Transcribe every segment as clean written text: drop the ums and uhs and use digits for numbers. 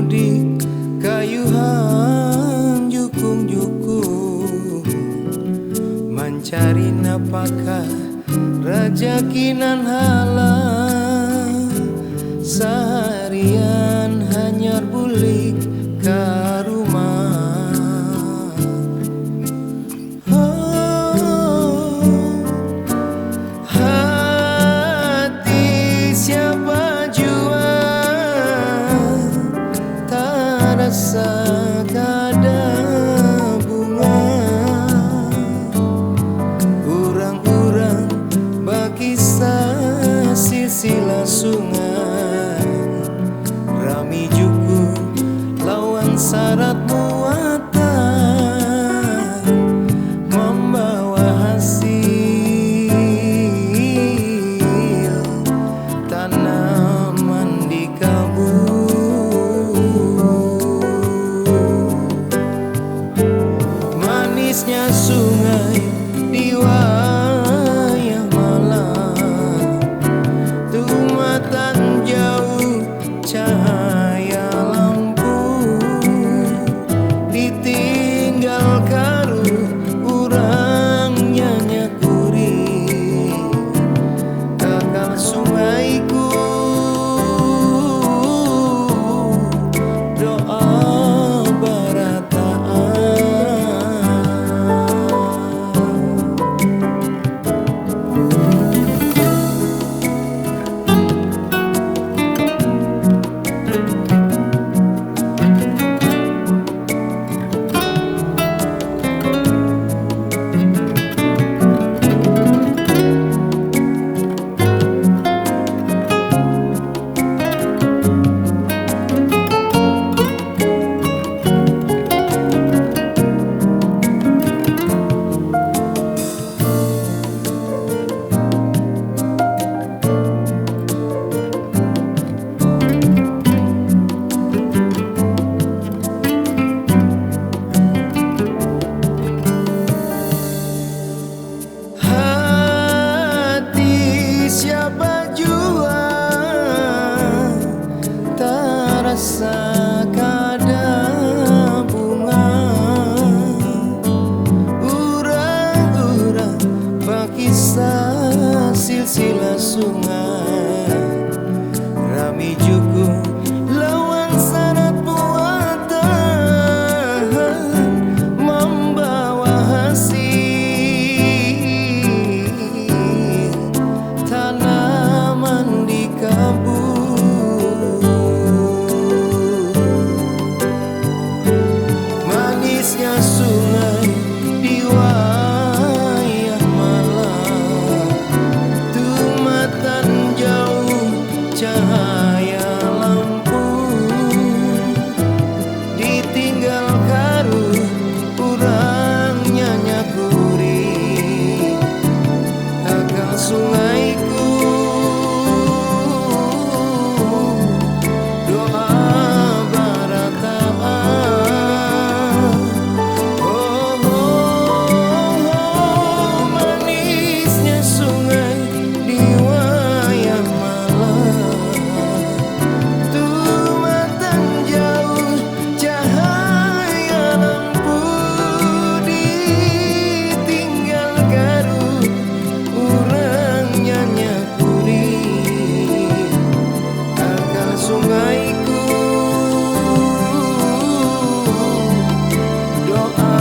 mudik kayuhan jukung-jukung mencari napakah rajakinan halal seharian hanyar bulik ka rumah. Hati siapa jua tak rasa kada bunga. Urang-urang bakisah silsilah sungai rami juku lawan syarat muatan membawa hasil tanaman di kabut. Manisnya sungai di wayah malam tumatan jauh cahaya lampu ditinggal karu urang nyanyakuri kakal sungaiku doa barataan. Siapa jua tak rasa kada bunga. Urang-urang bakisah silsilah sungai rami juku lawan syarat muatan membawa hasil tanaman di kabut. Manisnya sungai di wayah malam tumatan jauh cahaya lampu ditinggal karu urang nyanyakuri kakal sungaiku doa barataan. Oh, manisnya sungai di wayah malam tumatan jauh cahaya lampu ditinggal garu urang nyanyakuri kakal sungaiku doa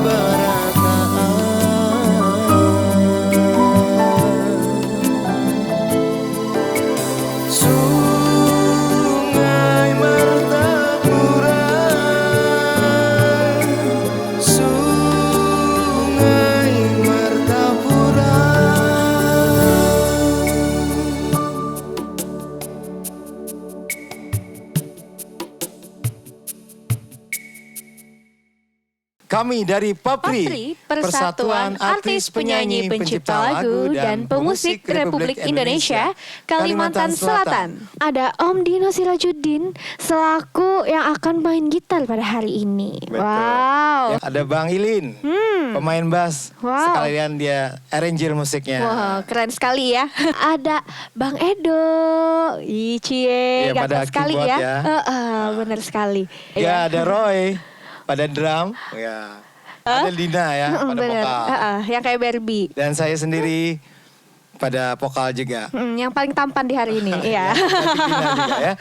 barataan. Sungai Martapura, Sungai Martapura. Kami dari Papri, Persatuan Artis Penyanyi Pencipta Lagu dan Pemusik Republik Indonesia Kalimantan Selatan. Ada Om Dino Sirajuddin selaku yang akan main gitar pada hari ini. Betul. Wow. Ya, ada Bang Ilin, pemain bass. Wow. Sekalian dia arranger musiknya. Wah, keren sekali ya. Ada Bang Edo. Cie, Iya, pada ganteng sekali keyboard ya. ya. Bener sekali. Ya, ada Roy pada drum. Ya. Ada Dina ya pada Bener. vokal. Yang kayak Barbie. Dan saya sendiri pada vokal juga. Yang paling tampan di hari ini. Iya. Nanti Dina juga ya.